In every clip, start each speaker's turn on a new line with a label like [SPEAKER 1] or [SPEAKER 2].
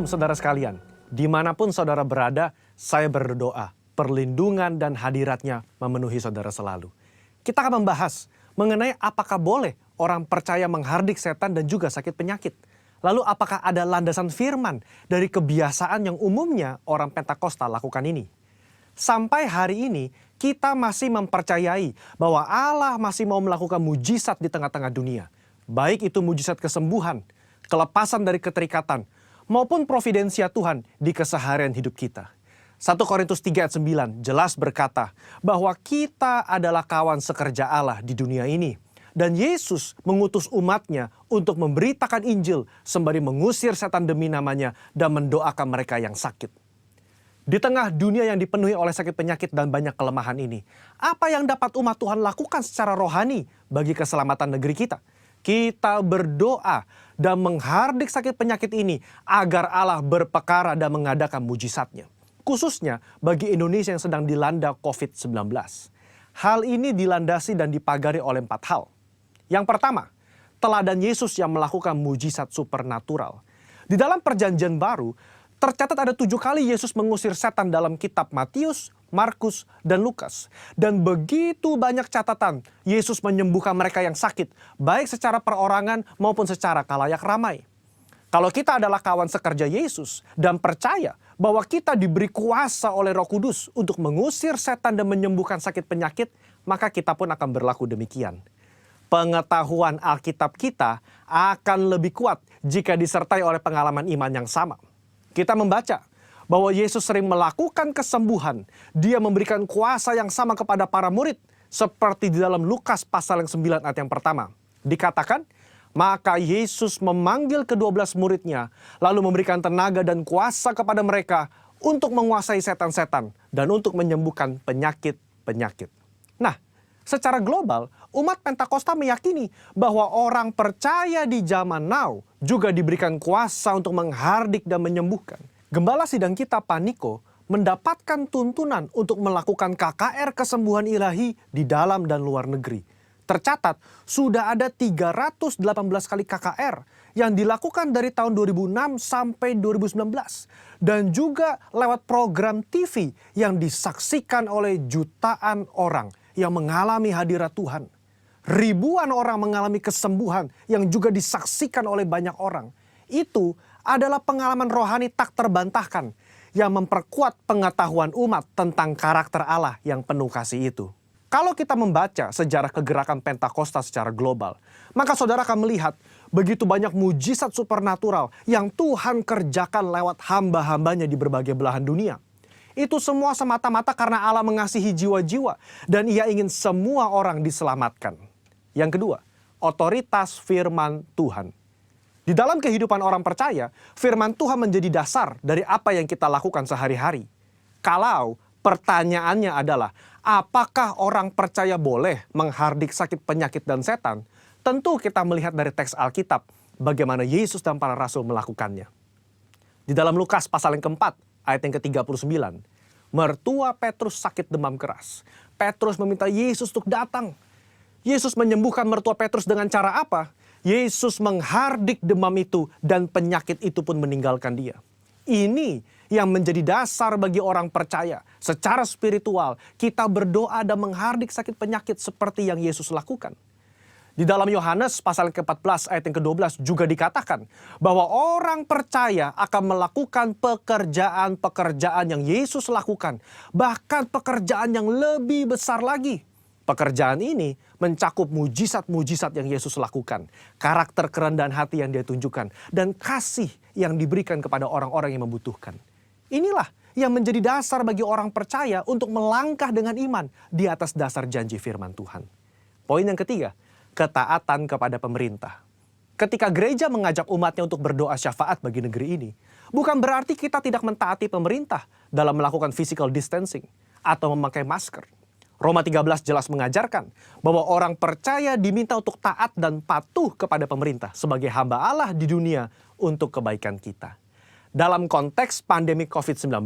[SPEAKER 1] Shalom saudara sekalian, dimanapun saudara berada, saya berdoa, perlindungan dan hadiratnya memenuhi saudara selalu. Kita akan membahas mengenai apakah boleh orang percaya menghardik setan dan juga sakit penyakit. Lalu apakah ada landasan firman dari kebiasaan yang umumnya orang Pentakosta lakukan ini? Sampai hari ini, kita masih mempercayai bahwa Allah masih mau melakukan mujizat di tengah-tengah dunia. Baik itu mujizat kesembuhan, kelepasan dari keterikatan, maupun providensia Tuhan di keseharian hidup kita. 1 Korintus 3 ayat 9 jelas berkata bahwa kita adalah kawan sekerja Allah di dunia ini. Dan Yesus mengutus umatnya untuk memberitakan Injil sembari mengusir setan demi namanya dan mendoakan mereka yang sakit. Di tengah dunia yang dipenuhi oleh sakit penyakit dan banyak kelemahan ini, apa yang dapat umat Tuhan lakukan secara rohani bagi keselamatan negeri kita? Kita berdoa dan menghardik sakit penyakit ini agar Allah berpekara dan mengadakan mujizatnya. Khususnya bagi Indonesia yang sedang dilanda COVID-19. Hal ini dilandasi dan dipagari oleh 4 hal. Yang pertama, teladan Yesus yang melakukan mujizat supernatural. Di dalam perjanjian baru, tercatat ada 7 kali Yesus mengusir setan dalam kitab Matius, Markus, dan Lukas. Dan begitu banyak catatan Yesus menyembuhkan mereka yang sakit, baik secara perorangan maupun secara khalayak ramai. Kalau kita adalah kawan sekerja Yesus dan percaya bahwa kita diberi kuasa oleh Roh Kudus untuk mengusir setan dan menyembuhkan sakit penyakit, maka kita pun akan berlaku demikian. Pengetahuan Alkitab kita akan lebih kuat jika disertai oleh pengalaman iman yang sama. Kita membaca bahwa Yesus sering melakukan kesembuhan. Dia memberikan kuasa yang sama kepada para murid. Seperti di dalam Lukas pasal yang 9 ayat yang pertama. Dikatakan, maka Yesus memanggil ke-12 muridnya, lalu memberikan tenaga dan kuasa kepada mereka untuk menguasai setan-setan dan untuk menyembuhkan penyakit-penyakit. Nah, secara global, umat Pentakosta meyakini bahwa orang percaya di zaman now juga diberikan kuasa untuk menghardik dan menyembuhkan. Gembala sidang kita Paniko mendapatkan tuntunan untuk melakukan KKR kesembuhan ilahi di dalam dan luar negeri. Tercatat sudah ada 318 kali KKR yang dilakukan dari tahun 2006 sampai 2019. Dan juga lewat program TV yang disaksikan oleh jutaan orang yang mengalami hadirat Tuhan. Ribuan orang mengalami kesembuhan yang juga disaksikan oleh banyak orang. Itu adalah pengalaman rohani tak terbantahkan yang memperkuat pengetahuan umat tentang karakter Allah yang penuh kasih itu. Kalau kita membaca sejarah kegerakan Pentakosta secara global, maka saudara akan melihat begitu banyak mujizat supernatural yang Tuhan kerjakan lewat hamba-hambanya di berbagai belahan dunia. Itu semua semata-mata karena Allah mengasihi jiwa-jiwa dan Ia ingin semua orang diselamatkan. Yang kedua, otoritas firman Tuhan. Di dalam kehidupan orang percaya, firman Tuhan menjadi dasar dari apa yang kita lakukan sehari-hari. Kalau pertanyaannya adalah, apakah orang percaya boleh menghardik sakit penyakit dan setan? Tentu kita melihat dari teks Alkitab bagaimana Yesus dan para rasul melakukannya. Di dalam Lukas pasal yang keempat, ayat yang ke-39, mertua Petrus sakit demam keras. Petrus meminta Yesus untuk datang. Yesus menyembuhkan mertua Petrus dengan cara apa? Yesus menghardik demam itu dan penyakit itu pun meninggalkan dia. Ini yang menjadi dasar bagi orang percaya. Secara spiritual, kita berdoa dan menghardik sakit penyakit seperti yang Yesus lakukan. Di dalam Yohanes pasal ke-14 ayat yang ke-12 juga dikatakan bahwa orang percaya akan melakukan pekerjaan-pekerjaan yang Yesus lakukan. Bahkan pekerjaan yang lebih besar lagi. Pekerjaan ini mencakup mujizat-mujizat yang Yesus lakukan. Karakter kerendahan hati yang Dia tunjukkan. Dan kasih yang diberikan kepada orang-orang yang membutuhkan. Inilah yang menjadi dasar bagi orang percaya untuk melangkah dengan iman di atas dasar janji firman Tuhan. Poin yang ketiga, ketaatan kepada pemerintah. Ketika gereja mengajak umatnya untuk berdoa syafaat bagi negeri ini, bukan berarti kita tidak mentaati pemerintah dalam melakukan physical distancing atau memakai masker. Roma 13 jelas mengajarkan bahwa orang percaya diminta untuk taat dan patuh kepada pemerintah sebagai hamba Allah di dunia untuk kebaikan kita. Dalam konteks pandemi COVID-19,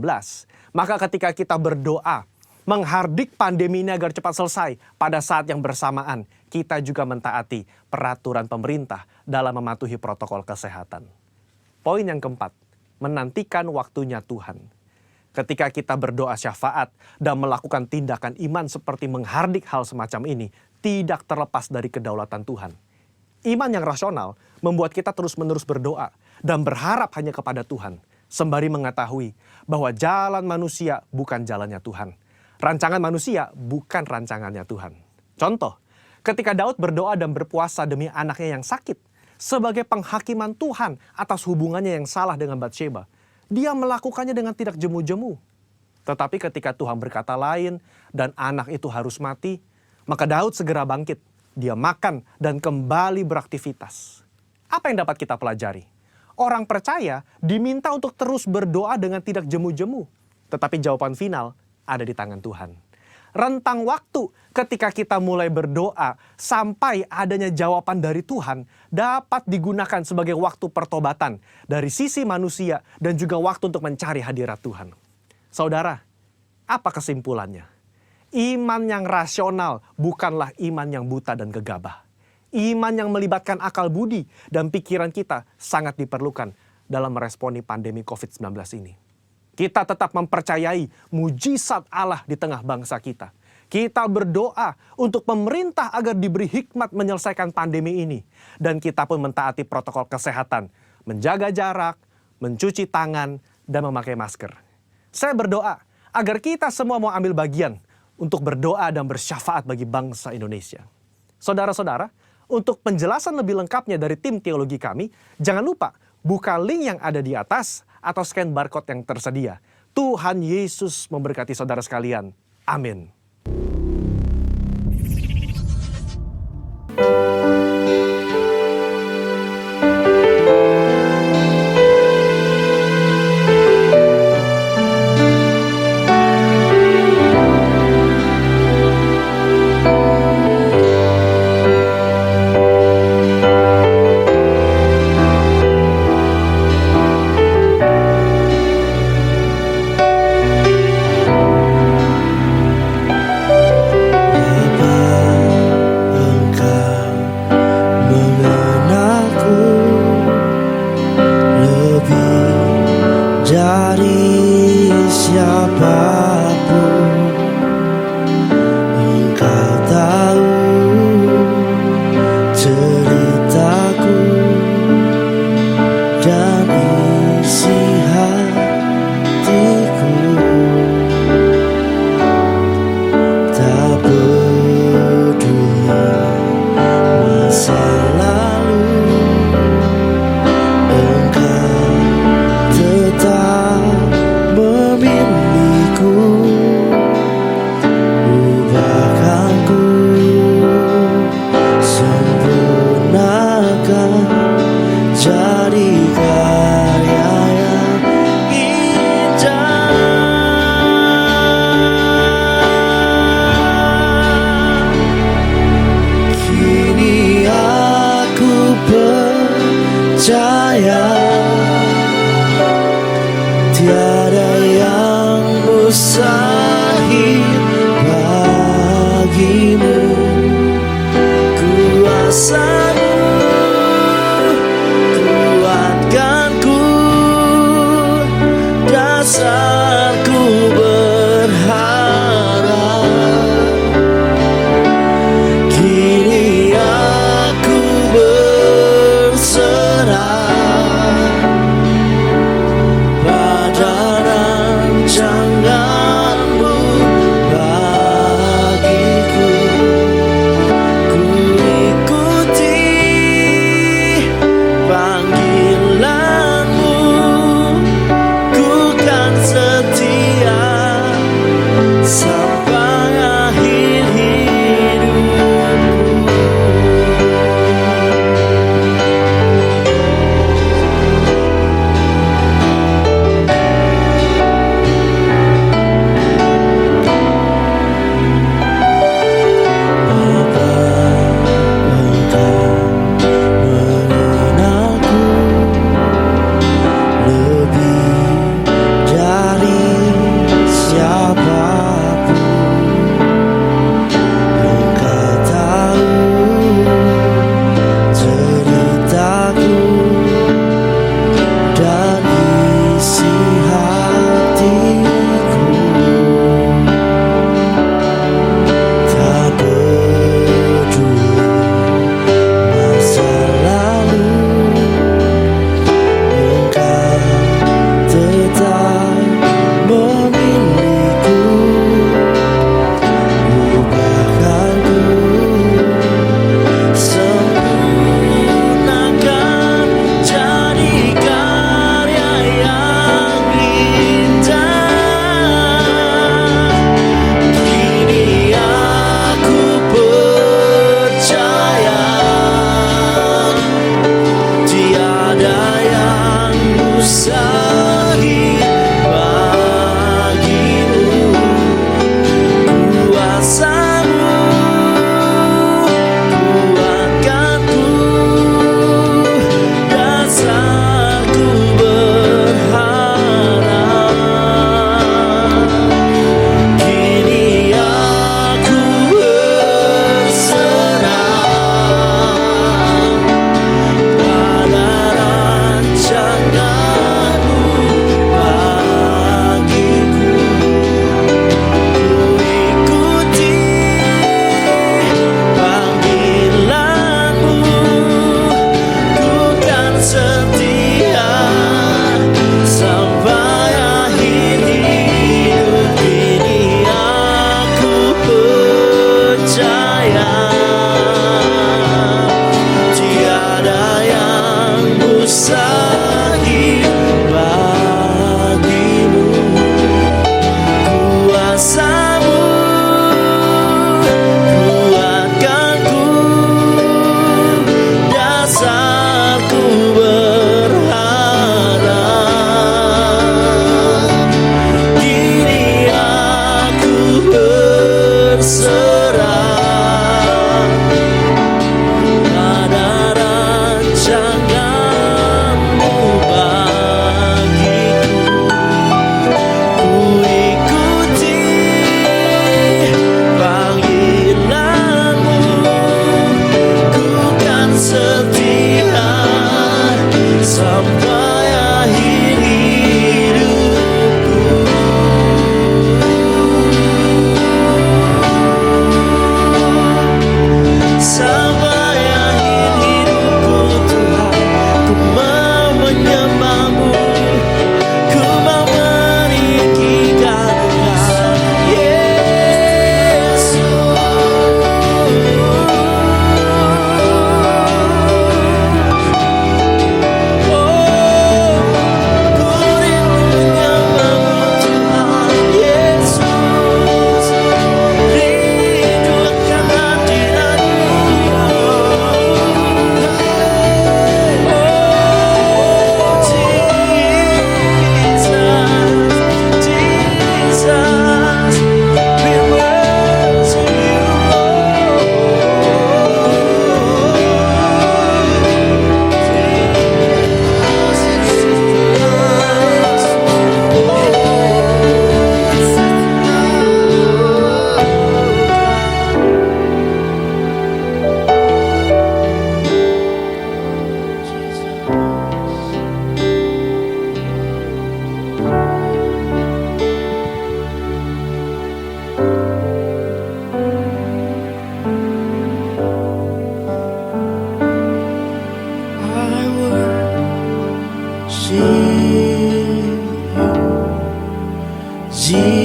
[SPEAKER 1] maka ketika kita berdoa menghardik pandemi ini agar cepat selesai, pada saat yang bersamaan kita juga mentaati peraturan pemerintah dalam mematuhi protokol kesehatan. Poin yang keempat, menantikan waktunya Tuhan. Ketika kita berdoa syafaat dan melakukan tindakan iman seperti menghardik hal semacam ini, tidak terlepas dari kedaulatan Tuhan. Iman yang rasional membuat kita terus-menerus berdoa dan berharap hanya kepada Tuhan, sembari mengetahui bahwa jalan manusia bukan jalannya Tuhan. Rancangan manusia bukan rancangannya Tuhan. Contoh, ketika Daud berdoa dan berpuasa demi anaknya yang sakit, sebagai penghakiman Tuhan atas hubungannya yang salah dengan Batsheba, dia melakukannya dengan tidak jemu-jemu. Tetapi ketika Tuhan berkata lain dan anak itu harus mati, maka Daud segera bangkit. Dia makan dan kembali beraktivitas. Apa yang dapat kita pelajari? Orang percaya diminta untuk terus berdoa dengan tidak jemu-jemu. Tetapi jawaban final ada di tangan Tuhan. Rentang waktu ketika kita mulai berdoa sampai adanya jawaban dari Tuhan dapat digunakan sebagai waktu pertobatan dari sisi manusia dan juga waktu untuk mencari hadirat Tuhan. Saudara, apa kesimpulannya? Iman yang rasional bukanlah iman yang buta dan gegabah. Iman yang melibatkan akal budi dan pikiran kita sangat diperlukan dalam meresponi pandemi COVID-19 ini. Kita tetap mempercayai mujizat Allah di tengah bangsa kita. Kita berdoa untuk pemerintah agar diberi hikmat menyelesaikan pandemi ini. Dan kita pun mentaati protokol kesehatan, menjaga jarak, mencuci tangan, dan memakai masker. Saya berdoa agar kita semua mau ambil bagian untuk berdoa dan bersyafaat bagi bangsa Indonesia. Saudara-saudara, untuk penjelasan lebih lengkapnya dari tim teologi kami, jangan lupa buka link yang ada di atas atau scan barcode yang tersedia. Tuhan Yesus memberkati saudara sekalian. Amin.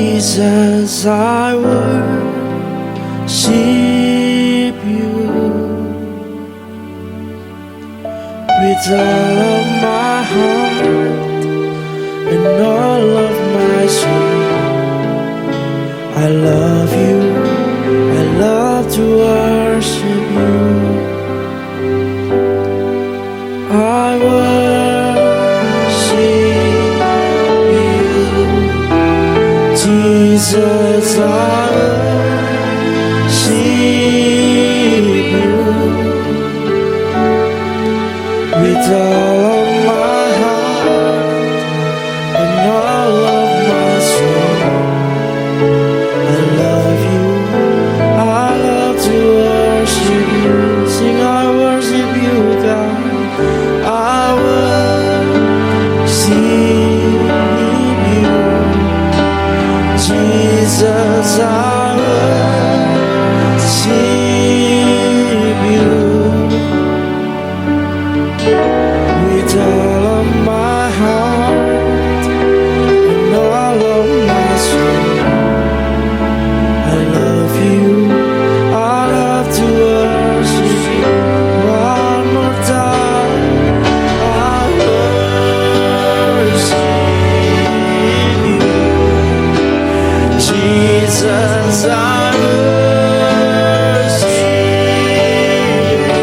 [SPEAKER 2] Jesus, I worship you with all of my heart and all of my soul. I love you, I love to worship you. I worship you, Jesus, I worship you with all of my heart and all of my soul. I love you, I love to worship you. Sing, I worship you, God. I worship you, Jesus, I worship you with all of my heart and all of my soul. I love you, I love to worship you. One more time, I worship you, Jesus, I worship you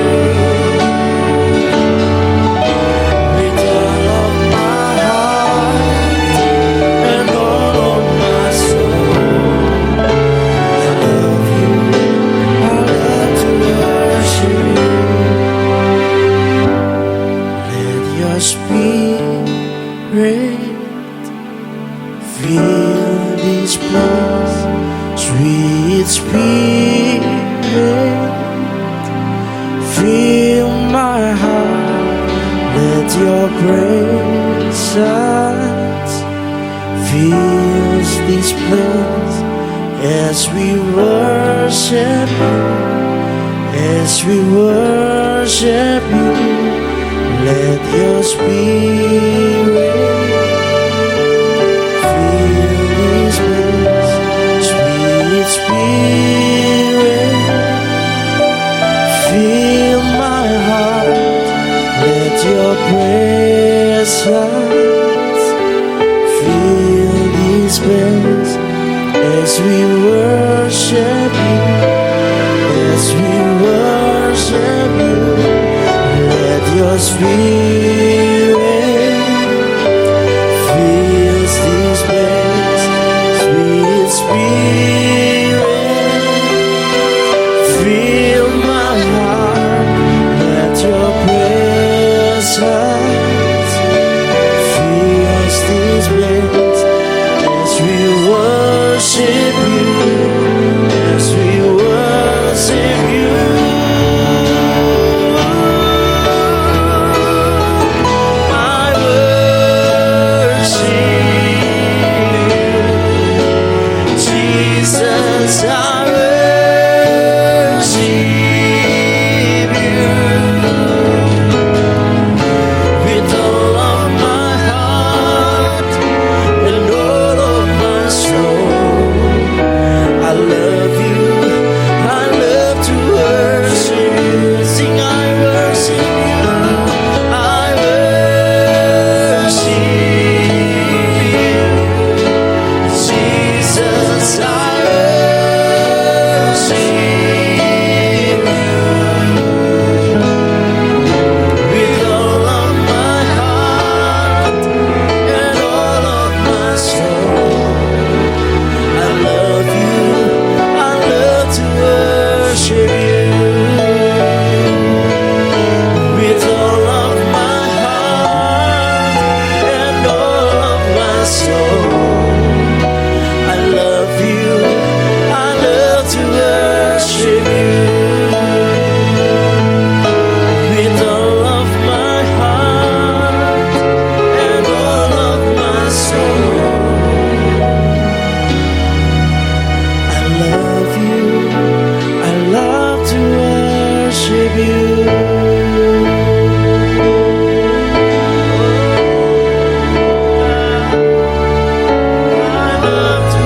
[SPEAKER 2] with all of my heart and all of my soul. I love you, I love to worship you. Let your spirit fill this place, sweet spirit, fill my heart. Let your presence fill this place as we worship you, as we worship you. Let your spirit fill this place, sweet spirit, fill my heart. Let your presence fill this place as we worship you, as we worship you. Let your spirit fills this place, sweet spirit, fill my heart. Let your presence fills this place as we worship you, as we worship you. I love to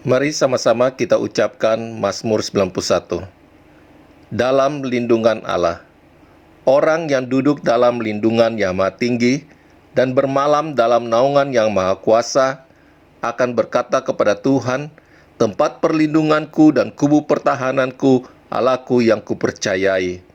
[SPEAKER 3] Mari sama-sama kita ucapkan Mazmur 91. Dalam lindungan Allah. Orang yang duduk dalam lindungan yang maha tinggi dan bermalam dalam naungan yang maha kuasa akan berkata kepada Tuhan, tempat perlindunganku dan kubu pertahananku, Allahku yang kupercayai.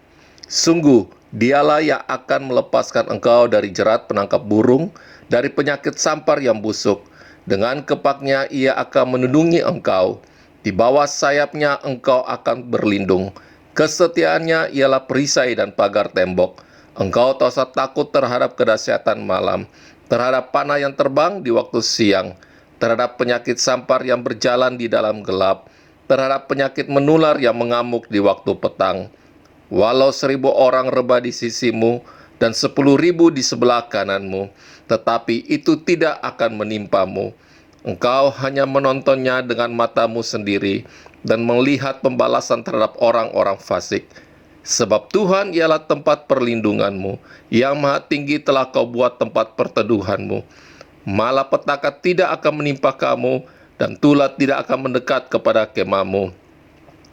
[SPEAKER 3] Sungguh, dialah yang akan melepaskan engkau dari jerat penangkap burung, dari penyakit sampar yang busuk. Dengan kepaknya ia akan melindungi engkau. Di bawah sayapnya engkau akan berlindung. Kesetiaannya ialah perisai dan pagar tembok. Engkau tak usah takut terhadap kedahsyatan malam, terhadap panah yang terbang di waktu siang, terhadap penyakit sampar yang berjalan di dalam gelap, terhadap penyakit menular yang mengamuk di waktu petang. Walau 1.000 orang rebah di sisimu dan 10.000 di sebelah kananmu, tetapi itu tidak akan menimpamu. Engkau hanya menontonnya dengan matamu sendiri dan melihat pembalasan terhadap orang-orang fasik. Sebab Tuhan ialah tempat perlindunganmu, yang maha tinggi telah kau buat tempat perteduhanmu. Malapetaka tidak akan menimpa kamu, dan tulat tidak akan mendekat kepada kemahmu.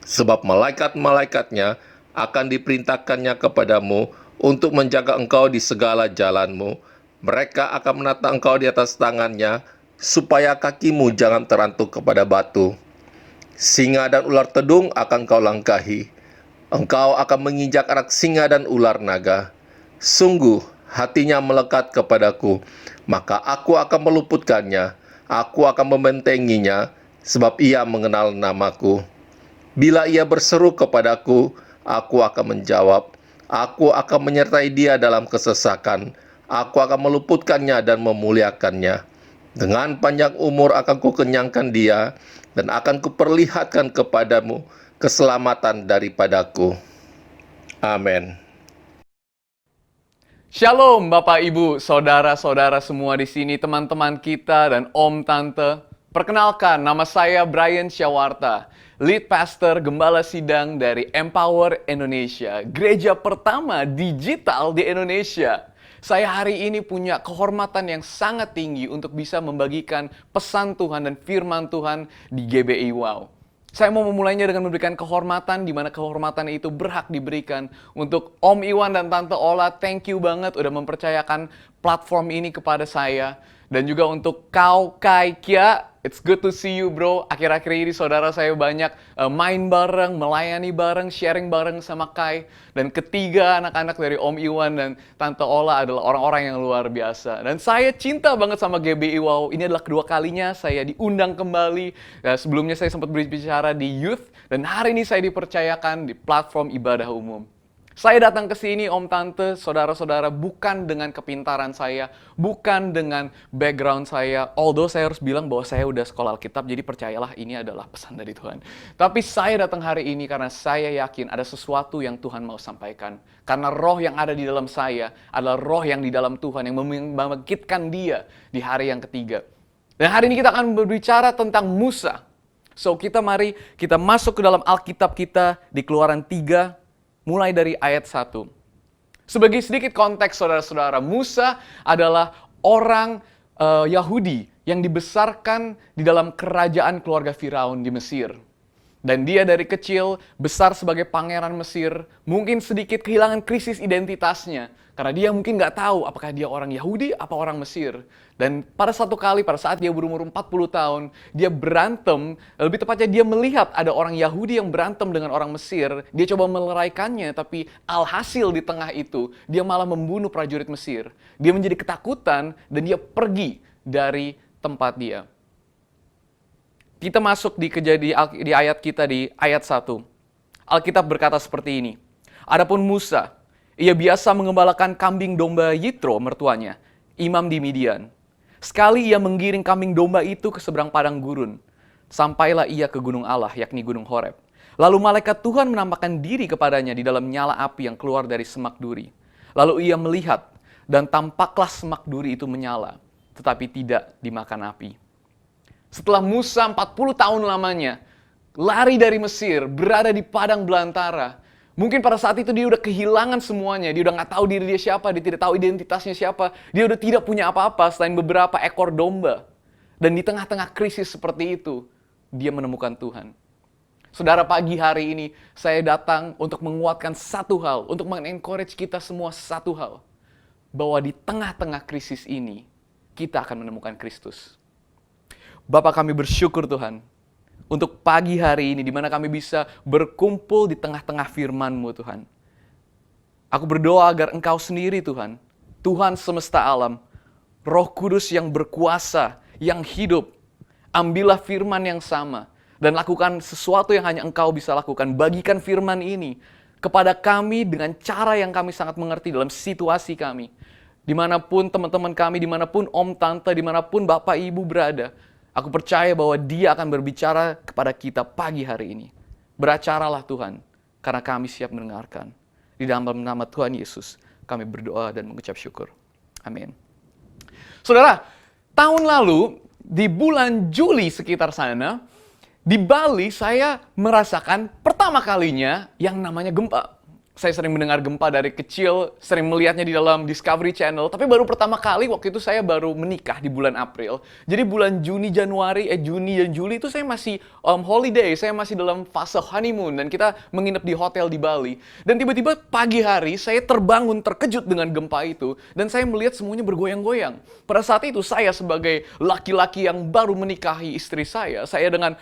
[SPEAKER 3] Sebab malaikat-malaikatnya akan diperintahkannya kepadamu untuk menjaga engkau di segala jalanmu. Mereka akan menata engkau di atas tangannya, supaya kakimu jangan terantuk kepada batu. Singa dan ular tedung akan kau langkahi. Engkau akan menginjak anak singa dan ular naga. Sungguh, hatinya melekat kepadaku, maka aku akan meluputkannya. Aku akan membentenginya, sebab ia mengenal namaku. Bila ia berseru kepadaku, aku akan menjawab. Aku akan menyertai dia dalam kesesakan. Aku akan meluputkannya dan memuliakannya. Dengan panjang umur akan kukenyangkan dia, dan akan kuperlihatkan kepadamu keselamatan daripadaku. Amin.
[SPEAKER 4] Shalom Bapak Ibu, saudara-saudara semua di sini, teman-teman kita dan Om Tante. Perkenalkan, nama saya Brian Syawarta, Lead Pastor Gembala Sidang dari Empower Indonesia, gereja pertama digital di Indonesia. Saya hari ini punya kehormatan yang sangat tinggi untuk bisa membagikan pesan Tuhan dan firman Tuhan di GBI Wow. Saya mau memulainya dengan memberikan kehormatan, di mana kehormatan itu berhak diberikan untuk Om Iwan dan Tante Ola. Thank you banget udah mempercayakan platform ini kepada saya. Dan juga untuk Kau Kai Kia, it's good to see you bro. Akhir-akhir ini saudara saya banyak main bareng, melayani bareng, sharing bareng sama Kai. Dan ketiga anak-anak dari Om Iwan dan Tante Ola adalah orang-orang yang luar biasa. Dan saya cinta banget sama GBI Wow. Ini adalah kedua kalinya saya diundang kembali. Sebelumnya saya sempat berbicara di Youth. Dan hari ini saya dipercayakan di platform ibadah umum. Saya datang ke sini, Om Tante, saudara-saudara, bukan dengan kepintaran saya, bukan dengan background saya. Although saya harus bilang bahwa saya udah sekolah Alkitab, jadi percayalah ini adalah pesan dari Tuhan. Tapi saya datang hari ini karena saya yakin ada sesuatu yang Tuhan mau sampaikan. Karena roh yang ada di dalam saya adalah roh yang di dalam Tuhan, yang membangkitkan dia di hari yang ketiga. Dan hari ini kita akan berbicara tentang Musa. So, mari kita masuk ke dalam Alkitab kita di Keluaran 3, mulai dari ayat 1. Sebagai sedikit konteks saudara-saudara, Musa adalah orang Yahudi yang dibesarkan di dalam kerajaan keluarga Firaun di Mesir. Dan dia dari kecil besar sebagai pangeran Mesir, mungkin sedikit kehilangan krisis identitasnya. Karena dia mungkin nggak tahu apakah dia orang Yahudi apa orang Mesir. Dan pada saat dia berumur 40 tahun, dia berantem, lebih tepatnya dia melihat ada orang Yahudi yang berantem dengan orang Mesir. Dia coba meleraikannya, tapi alhasil di tengah itu, dia malah membunuh prajurit Mesir. Dia menjadi ketakutan dan dia pergi dari tempat dia. Kita masuk di ayat kita di ayat 1. Alkitab berkata seperti ini. Adapun Musa, ia biasa mengembalakan kambing domba Yitro mertuanya, imam di Midian. Sekali ia menggiring kambing domba itu ke seberang padang gurun. Sampailah ia ke gunung Allah, yakni gunung Horeb. Lalu malaikat Tuhan menampakkan diri kepadanya di dalam nyala api yang keluar dari semak duri. Lalu ia melihat, dan tampaklah semak duri itu menyala, tetapi tidak dimakan api. Setelah Musa 40 tahun lamanya lari dari Mesir, berada di padang belantara. Mungkin pada saat itu dia udah kehilangan semuanya. Dia udah nggak tahu diri dia siapa, dia tidak tahu identitasnya siapa. Dia udah tidak punya apa-apa selain beberapa ekor domba. Dan di tengah-tengah krisis seperti itu, dia menemukan Tuhan. Saudara, pagi hari ini saya datang untuk menguatkan satu hal, untuk mengencourage kita semua satu hal. Bahwa di tengah-tengah krisis ini, kita akan menemukan Kristus. Bapa, kami bersyukur Tuhan, untuk pagi hari ini, di mana kami bisa berkumpul di tengah-tengah firman-Mu Tuhan. Aku berdoa agar Engkau sendiri Tuhan, Tuhan semesta alam, Roh Kudus yang berkuasa, yang hidup, ambillah firman yang sama, dan lakukan sesuatu yang hanya Engkau bisa lakukan. Bagikan firman ini kepada kami dengan cara yang kami sangat mengerti dalam situasi kami. Dimanapun teman-teman kami, dimanapun om, tante, dimanapun bapak, ibu berada, aku percaya bahwa dia akan berbicara kepada kita pagi hari ini. Beracaralah Tuhan, karena kami siap mendengarkan. Di dalam nama Tuhan Yesus, kami berdoa dan mengucap syukur. Amin. Saudara, tahun lalu, di bulan Juli sekitar sana, di Bali saya merasakan pertama kalinya yang namanya gempa. Saya sering mendengar gempa dari kecil, sering melihatnya di dalam Discovery Channel, tapi baru pertama kali waktu itu saya baru menikah di bulan April. Jadi bulan Juni dan Juli itu saya masih holiday, saya masih dalam fase honeymoon, dan kita menginap di hotel di Bali. Dan tiba-tiba pagi hari saya terbangun terkejut dengan gempa itu, dan saya melihat semuanya bergoyang-goyang. Pada saat itu saya sebagai laki-laki yang baru menikahi istri saya dengan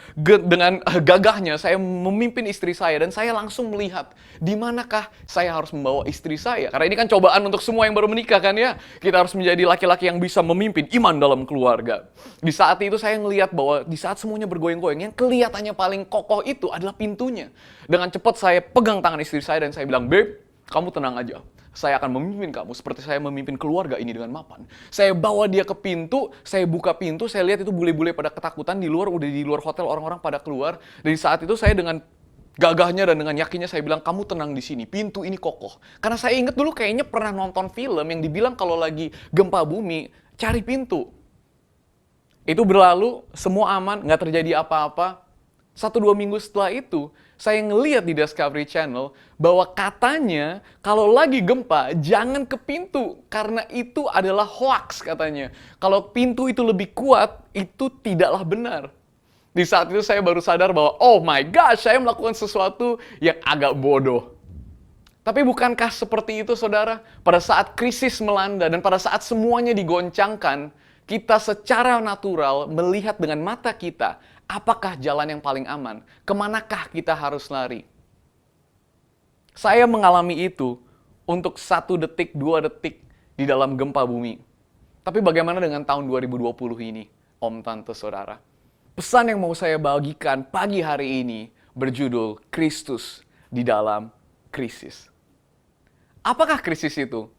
[SPEAKER 4] gagahnya saya memimpin istri saya, dan saya langsung melihat di manakah saya harus membawa istri saya. Karena ini kan cobaan untuk semua yang baru menikah kan ya. Kita harus menjadi laki-laki yang bisa memimpin iman dalam keluarga. Di saat itu saya ngelihat bahwa di saat semuanya bergoyang-goyang, yang kelihatannya paling kokoh itu adalah pintunya. Dengan cepat saya pegang tangan istri saya dan saya bilang, "Babe, kamu tenang aja. Saya akan memimpin kamu seperti saya memimpin keluarga ini dengan mapan." Saya bawa dia ke pintu, saya buka pintu, saya lihat itu bule-bule pada ketakutan di luar, udah di luar hotel orang-orang pada keluar. Dan di saat itu saya dengan gagahnya dan dengan yakinnya saya bilang, "Kamu tenang di sini, pintu ini kokoh." Karena saya ingat dulu kayaknya pernah nonton film yang dibilang kalau lagi gempa bumi, cari pintu. Itu berlalu, semua aman, nggak terjadi apa-apa. 1-2 minggu setelah itu, saya ngeliat di Discovery Channel bahwa katanya kalau lagi gempa, jangan ke pintu. Karena itu adalah hoax katanya. Kalau pintu itu lebih kuat, itu tidaklah benar. Di saat itu saya baru sadar bahwa, oh my gosh, saya melakukan sesuatu yang agak bodoh. Tapi bukankah seperti itu saudara? Pada saat krisis melanda dan pada saat semuanya digoncangkan, kita secara natural melihat dengan mata kita, apakah jalan yang paling aman? Kemanakah kita harus lari? Saya mengalami itu untuk 1 detik, 2 detik di dalam gempa bumi. Tapi bagaimana dengan tahun 2020 ini, om, tante, saudara? Pesan yang mau saya bagikan pagi hari ini berjudul Kristus di dalam krisis. Apakah krisis itu?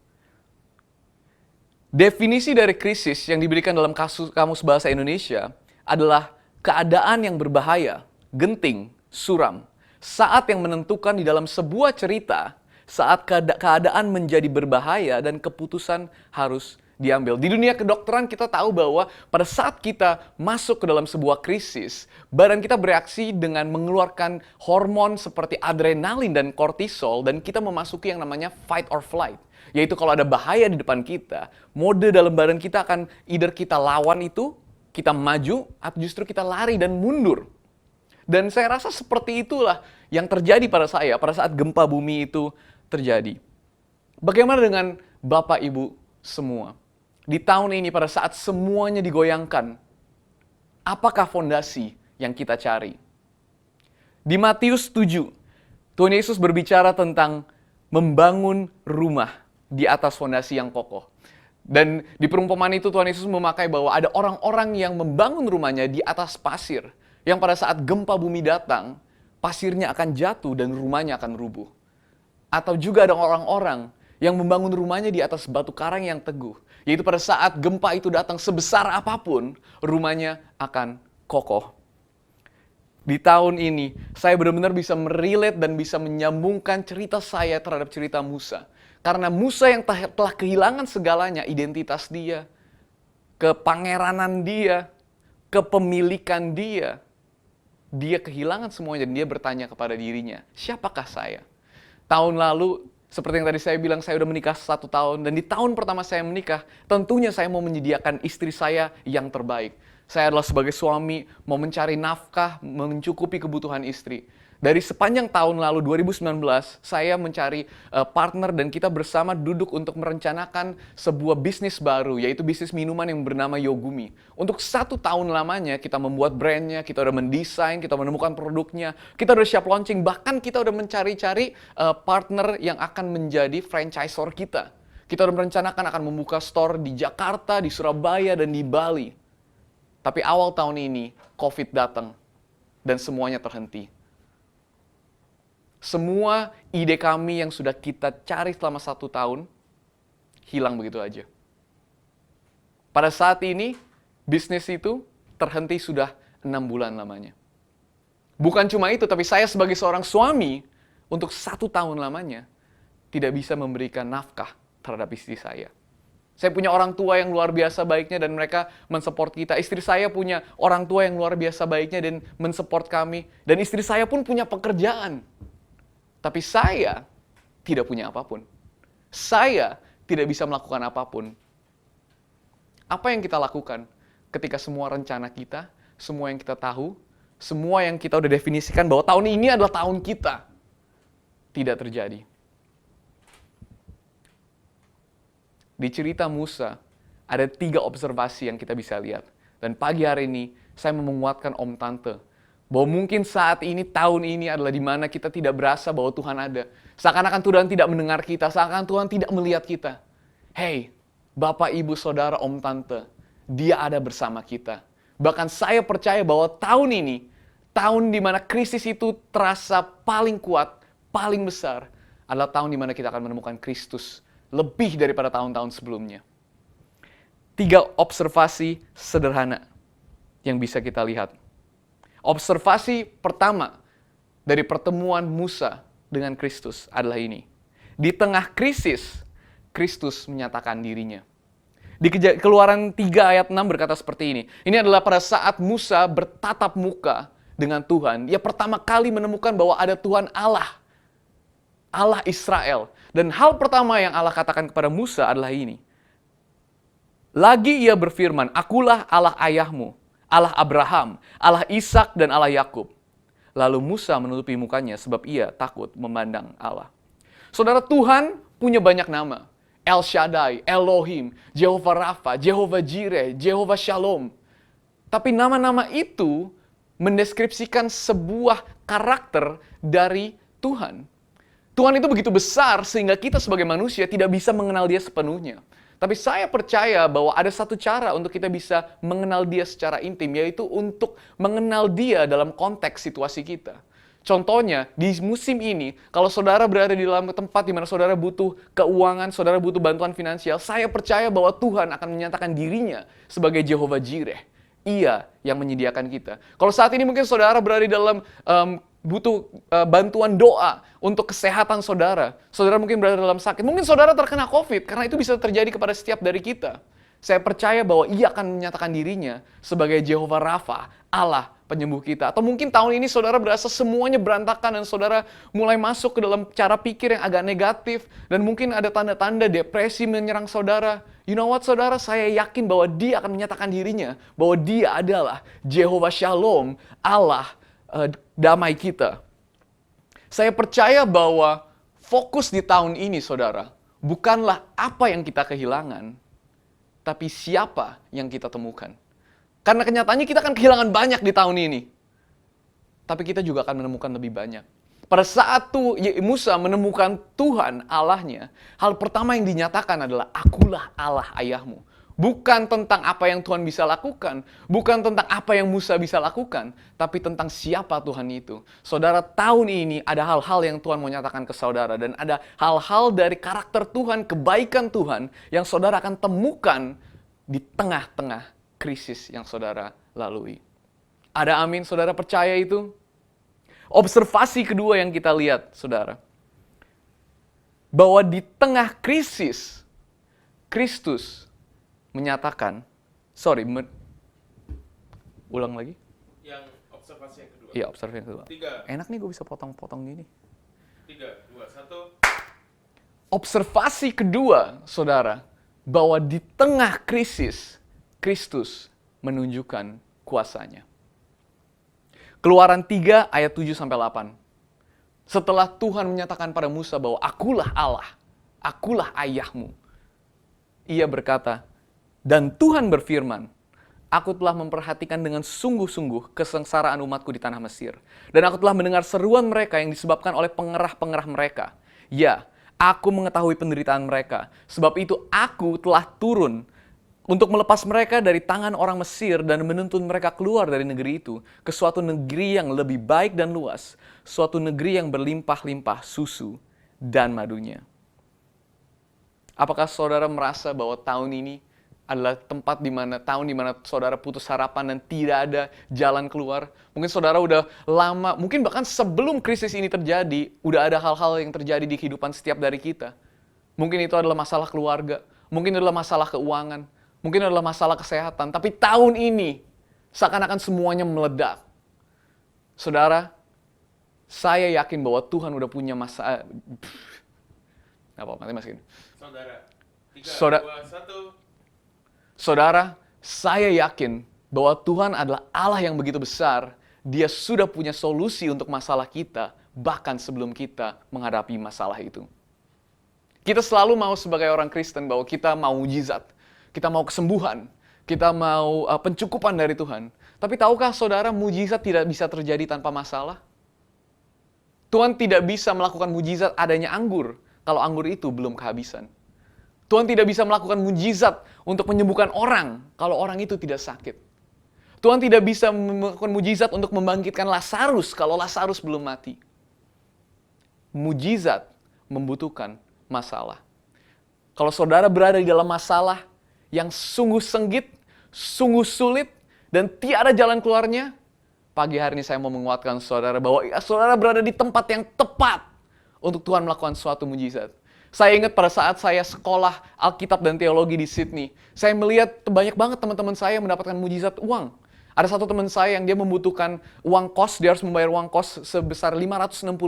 [SPEAKER 4] Definisi dari krisis yang diberikan dalam Kamus Bahasa Indonesia adalah keadaan yang berbahaya, genting, suram. Saat yang menentukan di dalam sebuah cerita, saat keadaan menjadi berbahaya dan keputusan harus diambil. Di dunia kedokteran kita tahu bahwa pada saat kita masuk ke dalam sebuah krisis, badan kita bereaksi dengan mengeluarkan hormon seperti adrenalin dan kortisol, dan kita memasuki yang namanya fight or flight. Yaitu kalau ada bahaya di depan kita, mode dalam badan kita akan either kita lawan itu, kita maju, atau justru kita lari dan mundur. Dan saya rasa seperti itulah yang terjadi pada saya pada saat gempa bumi itu terjadi. Bagaimana dengan Bapak Ibu semua? Di tahun ini pada saat semuanya digoyangkan, apakah fondasi yang kita cari? Di Matius 7, Tuhan Yesus berbicara tentang membangun rumah di atas fondasi yang kokoh. Dan di perumpamaan itu Tuhan Yesus memakai bahwa ada orang-orang yang membangun rumahnya di atas pasir, yang pada saat gempa bumi datang, pasirnya akan jatuh dan rumahnya akan rubuh. Atau juga ada orang-orang yang membangun rumahnya di atas batu karang yang teguh. Yaitu pada saat gempa itu datang sebesar apapun, rumahnya akan kokoh. Di tahun ini, saya benar-benar bisa merelate dan bisa menyambungkan cerita saya terhadap cerita Musa. Karena Musa yang telah kehilangan segalanya, identitas dia, kepangeranan dia, kepemilikan dia. Dia kehilangan semuanya dan dia bertanya kepada dirinya, siapakah saya? Tahun lalu, seperti yang tadi saya bilang, saya udah menikah 1 tahun. Dan di tahun pertama saya menikah, tentunya saya mau menyediakan istri saya yang terbaik. Saya adalah sebagai suami mau mencari nafkah, mencukupi kebutuhan istri. Dari sepanjang tahun lalu 2019, saya mencari partner dan kita bersama duduk untuk merencanakan sebuah bisnis baru, yaitu bisnis minuman yang bernama Yogumi. Untuk 1 tahun lamanya kita membuat brandnya, kita udah mendesain, kita menemukan produknya, kita udah siap launching, bahkan kita udah mencari-cari partner yang akan menjadi franchisor kita. Kita udah merencanakan akan membuka store di Jakarta, di Surabaya, dan di Bali. Tapi awal tahun ini, COVID datang dan semuanya terhenti. Semua ide kami yang sudah kita cari selama 1 tahun, hilang begitu aja. Pada saat ini, bisnis itu terhenti sudah 6 bulan lamanya. Bukan cuma itu, tapi saya sebagai seorang suami, untuk 1 tahun lamanya, tidak bisa memberikan nafkah terhadap istri saya. Saya punya orang tua yang luar biasa baiknya dan mereka mensupport kita. Istri saya punya orang tua yang luar biasa baiknya dan mensupport kami. Dan istri saya pun punya pekerjaan. Tapi saya tidak punya apapun. Saya tidak bisa melakukan apapun. Apa yang kita lakukan ketika semua rencana kita, semua yang kita tahu, semua yang kita udah definisikan bahwa tahun ini adalah tahun kita, tidak terjadi? Di cerita Musa, ada 3 observasi yang kita bisa lihat. Dan pagi hari ini, saya mau menguatkan Om Tante bahwa mungkin saat ini, tahun ini adalah di mana kita tidak berasa bahwa Tuhan ada. Seakan-akan Tuhan tidak mendengar kita, seakan-akan Tuhan tidak melihat kita. Hey, Bapak, Ibu, Saudara, Om, Tante, Dia ada bersama kita. Bahkan saya percaya bahwa tahun ini, tahun di mana krisis itu terasa paling kuat, paling besar, adalah tahun di mana kita akan menemukan Kristus lebih daripada tahun-tahun sebelumnya. 3 observasi sederhana yang bisa kita lihat. Observasi pertama dari pertemuan Musa dengan Kristus adalah ini. Di tengah krisis, Kristus menyatakan dirinya. Di Keluaran 3 ayat 6 berkata seperti ini. Ini adalah pada saat Musa bertatap muka dengan Tuhan. Dia pertama kali menemukan bahwa ada Tuhan Allah. Allah Israel. Dan hal pertama yang Allah katakan kepada Musa adalah ini. Lagi ia berfirman, "Akulah Allah ayahmu, Allah Abraham, Allah Ishak dan Allah Yakub." Lalu Musa menutupi mukanya sebab ia takut memandang Allah. Saudara, Tuhan punya banyak nama. El Shaddai, Elohim, Jehovah Rafa, Jehovah Jireh, Jehovah Shalom. Tapi nama-nama itu mendeskripsikan sebuah karakter dari Tuhan. Tuhan itu begitu besar sehingga kita sebagai manusia tidak bisa mengenal Dia sepenuhnya. Tapi saya percaya bahwa ada satu cara untuk kita bisa mengenal Dia secara intim, yaitu untuk mengenal Dia dalam konteks situasi kita. Contohnya, di musim ini, kalau saudara berada di dalam tempat di mana saudara butuh keuangan, saudara butuh bantuan finansial, saya percaya bahwa Tuhan akan menyatakan dirinya sebagai Jehovah Jireh. Ia yang menyediakan kita. Kalau saat ini mungkin saudara berada di dalam butuh bantuan doa untuk kesehatan saudara. Saudara mungkin berada dalam sakit. Mungkin saudara terkena COVID, karena itu bisa terjadi kepada setiap dari kita. Saya percaya bahwa Ia akan menyatakan dirinya sebagai Jehovah Rafa, Allah penyembuh kita. Atau mungkin tahun ini saudara berasa semuanya berantakan dan saudara mulai masuk ke dalam cara pikir yang agak negatif. Dan mungkin ada tanda-tanda depresi menyerang saudara. You know what, saudara? Saya yakin bahwa Dia akan menyatakan dirinya. Bahwa Dia adalah Jehovah Shalom, Allah damai kita. Saya percaya bahwa fokus di tahun ini, saudara, bukanlah apa yang kita kehilangan, tapi siapa yang kita temukan. Karena kenyataannya kita akan kehilangan banyak di tahun ini. Tapi kita juga akan menemukan lebih banyak. Pada saat Musa menemukan Tuhan Allahnya, hal pertama yang dinyatakan adalah, "Akulah Allah ayahmu." Bukan tentang apa yang Tuhan bisa lakukan, bukan tentang apa yang Musa bisa lakukan, tapi tentang siapa Tuhan itu. Saudara, tahun ini ada hal-hal yang Tuhan mau nyatakan ke saudara, dan ada hal-hal dari karakter Tuhan, kebaikan Tuhan, yang saudara akan temukan di tengah-tengah krisis yang saudara lalui. Ada amin, saudara percaya itu? Observasi kedua yang kita lihat, saudara, bahwa di tengah krisis, Kristus menyatakan, ulang lagi?
[SPEAKER 5] Yang observasi yang kedua.
[SPEAKER 4] Iya, observasi yang kedua.
[SPEAKER 5] 3,
[SPEAKER 4] Enak nih gue bisa potong-potong gini.
[SPEAKER 5] 3, 2, 1.
[SPEAKER 4] Observasi kedua, saudara, bahwa di tengah krisis, Kristus menunjukkan kuasanya. Keluaran 3 ayat 7-8. Setelah Tuhan menyatakan pada Musa bahwa akulah Allah, akulah ayahmu. Ia berkata, dan Tuhan berfirman, aku telah memperhatikan dengan sungguh-sungguh kesengsaraan umatku di tanah Mesir. Dan aku telah mendengar seruan mereka yang disebabkan oleh pengerah-pengerah mereka. Ya, aku mengetahui penderitaan mereka. Sebab itu aku telah turun untuk melepas mereka dari tangan orang Mesir dan menuntun mereka keluar dari negeri itu ke suatu negeri yang lebih baik dan luas, suatu negeri yang berlimpah-limpah susu dan madunya. Apakah saudara merasa bahwa tahun ini adalah tahun di mana saudara putus harapan dan tidak ada jalan keluar? Mungkin saudara udah lama, mungkin bahkan sebelum krisis ini terjadi, udah ada hal-hal yang terjadi di kehidupan setiap dari kita. Mungkin itu adalah masalah keluarga, mungkin adalah masalah keuangan, mungkin adalah masalah kesehatan. Tapi tahun ini seakan-akan semuanya meledak. Saudara, saya yakin bahwa Tuhan udah punya masa. Nanti masukin.
[SPEAKER 5] Saudara. 3,
[SPEAKER 4] Saudara.
[SPEAKER 5] 2, 1.
[SPEAKER 4] Saudara, saya yakin bahwa Tuhan adalah Allah yang begitu besar. Dia sudah punya solusi untuk masalah kita, bahkan sebelum kita menghadapi masalah itu. Kita selalu mau sebagai orang Kristen bahwa kita mau mujizat, kita mau kesembuhan, kita mau pencukupan dari Tuhan. Tapi tahukah saudara, mujizat tidak bisa terjadi tanpa masalah? Tuhan tidak bisa melakukan mujizat adanya anggur kalau anggur itu belum kehabisan. Tuhan tidak bisa melakukan mujizat untuk menyembuhkan orang kalau orang itu tidak sakit. Tuhan tidak bisa melakukan mujizat untuk membangkitkan Lazarus kalau Lazarus belum mati. Mujizat membutuhkan masalah. Kalau saudara berada di dalam masalah yang sungguh senggit, sungguh sulit, dan tiada jalan keluarnya, pagi hari ini saya mau menguatkan saudara bahwa saudara berada di tempat yang tepat untuk Tuhan melakukan suatu mujizat. Saya ingat pada saat saya sekolah Alkitab dan Teologi di Sydney, saya melihat banyak banget teman-teman saya mendapatkan mujizat uang. Ada satu teman saya yang dia membutuhkan uang kos, dia harus membayar uang kos sebesar $565.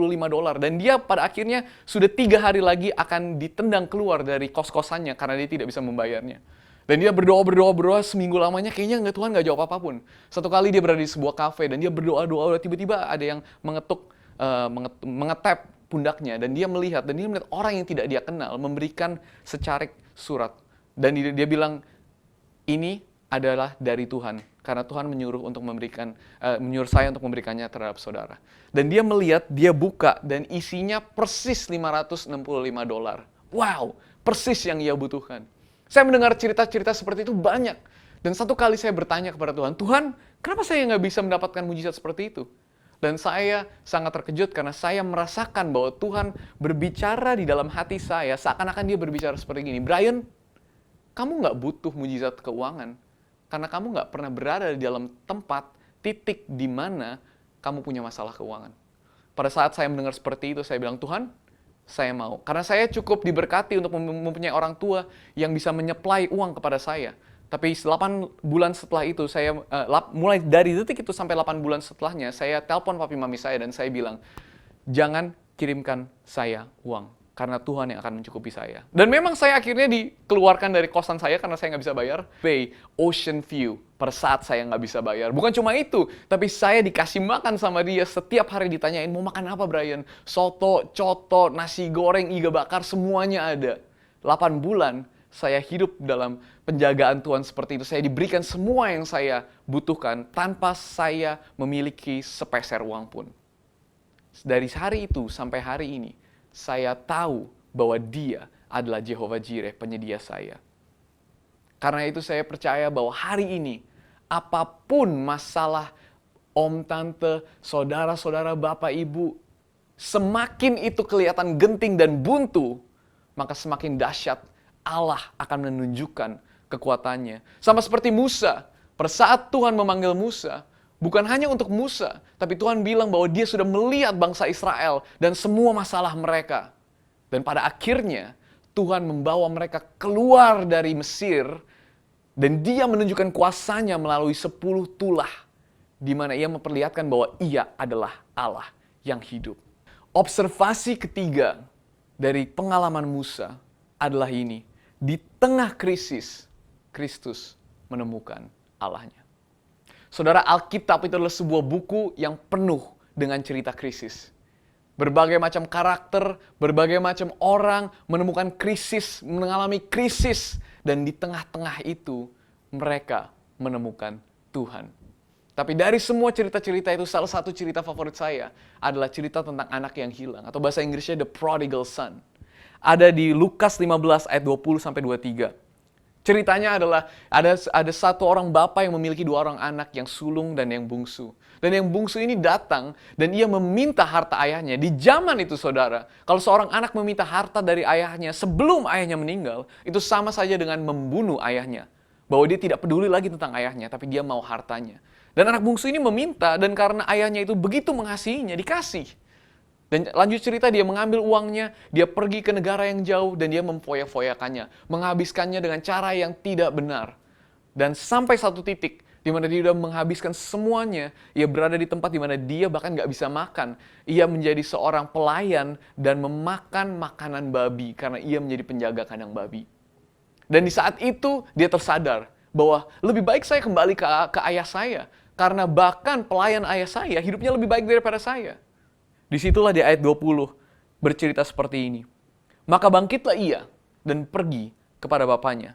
[SPEAKER 4] Dan dia pada akhirnya sudah 3 hari lagi akan ditendang keluar dari kos-kosannya karena dia tidak bisa membayarnya. Dan dia berdoa seminggu lamanya, kayaknya Tuhan nggak jawab apapun. Satu kali dia berada di sebuah kafe dan dia berdoa, tiba-tiba ada yang mengetap pundaknya dan dia melihat orang yang tidak dia kenal memberikan secarik surat. Dan dia bilang, ini adalah dari Tuhan karena Tuhan menyuruh saya untuk memberikannya terhadap saudara. Dan dia melihat, dia buka dan isinya persis $565. Wow, persis yang ia butuhkan. Saya mendengar cerita-cerita seperti itu banyak. Dan satu kali saya bertanya kepada Tuhan, Tuhan, kenapa saya nggak bisa mendapatkan mujizat seperti itu? Dan saya sangat terkejut karena saya merasakan bahwa Tuhan berbicara di dalam hati saya, seakan-akan dia berbicara seperti gini, Brian, kamu nggak butuh mujizat keuangan, karena kamu nggak pernah berada di dalam tempat, titik di mana kamu punya masalah keuangan. Pada saat saya mendengar seperti itu, saya bilang, Tuhan, saya mau. Karena saya cukup diberkati untuk mempunyai orang tua yang bisa menyuplai uang kepada saya. Tapi 8 bulan setelah itu, saya mulai dari detik itu sampai 8 bulan setelahnya, saya telepon papi mami saya dan saya bilang, jangan kirimkan saya uang, karena Tuhan yang akan mencukupi saya. Dan memang saya akhirnya dikeluarkan dari kosan saya karena saya nggak bisa bayar. Bay, Ocean View, pada saat saya nggak bisa bayar. Bukan cuma itu, tapi saya dikasih makan sama dia. Setiap hari ditanyain, mau makan apa Brian? Soto, coto, nasi goreng, iga bakar, semuanya ada. 8 bulan, saya hidup dalam penjagaan Tuhan seperti itu. Saya diberikan semua yang saya butuhkan tanpa saya memiliki sepeser uang pun. Dari hari itu sampai hari ini, saya tahu bahwa Dia adalah Jehovah Jireh, penyedia saya. Karena itu saya percaya bahwa hari ini, apapun masalah om, tante, saudara-saudara, bapak, ibu, semakin itu kelihatan genting dan buntu, maka semakin dahsyat Allah akan menunjukkan kekuatannya. Sama seperti Musa, pada saat Tuhan memanggil Musa, bukan hanya untuk Musa, tapi Tuhan bilang bahwa dia sudah melihat bangsa Israel dan semua masalah mereka. Dan pada akhirnya, Tuhan membawa mereka keluar dari Mesir, dan dia menunjukkan kuasanya melalui 10 tulah, di mana ia memperlihatkan bahwa ia adalah Allah yang hidup. Observasi ketiga dari pengalaman Musa adalah ini. Di tengah krisis, Kristus menemukan Allahnya. Saudara, Alkitab itu adalah sebuah buku yang penuh dengan cerita krisis. Berbagai macam karakter, berbagai macam orang menemukan krisis, mengalami krisis. Dan di tengah-tengah itu, mereka menemukan Tuhan. Tapi dari semua cerita-cerita itu, salah satu cerita favorit saya adalah cerita tentang anak yang hilang. Atau bahasa Inggrisnya The Prodigal Son. Ada di Lukas 15 ayat 20-23. Ceritanya adalah ada satu orang bapak yang memiliki dua orang anak, yang sulung dan yang bungsu. Dan yang bungsu ini datang dan ia meminta harta ayahnya. Di zaman itu saudara, kalau seorang anak meminta harta dari ayahnya sebelum ayahnya meninggal, itu sama saja dengan membunuh ayahnya. Bahwa dia tidak peduli lagi tentang ayahnya, tapi dia mau hartanya. Dan anak bungsu ini meminta, dan karena ayahnya itu begitu mengasihinya, dikasih. Dan lanjut cerita, dia mengambil uangnya, dia pergi ke negara yang jauh, dan dia memfoya-foyakannya. Menghabiskannya dengan cara yang tidak benar. Dan sampai satu titik, di mana dia sudah menghabiskan semuanya, ia berada di tempat di mana dia bahkan nggak bisa makan. Ia menjadi seorang pelayan dan memakan makanan babi, karena ia menjadi penjaga kandang babi. Dan di saat itu, dia tersadar bahwa lebih baik saya kembali ke ayah saya. Karena bahkan pelayan ayah saya, hidupnya lebih baik daripada saya. Disitulah di ayat 20 bercerita seperti ini. Maka bangkitlah ia dan pergi kepada bapaknya.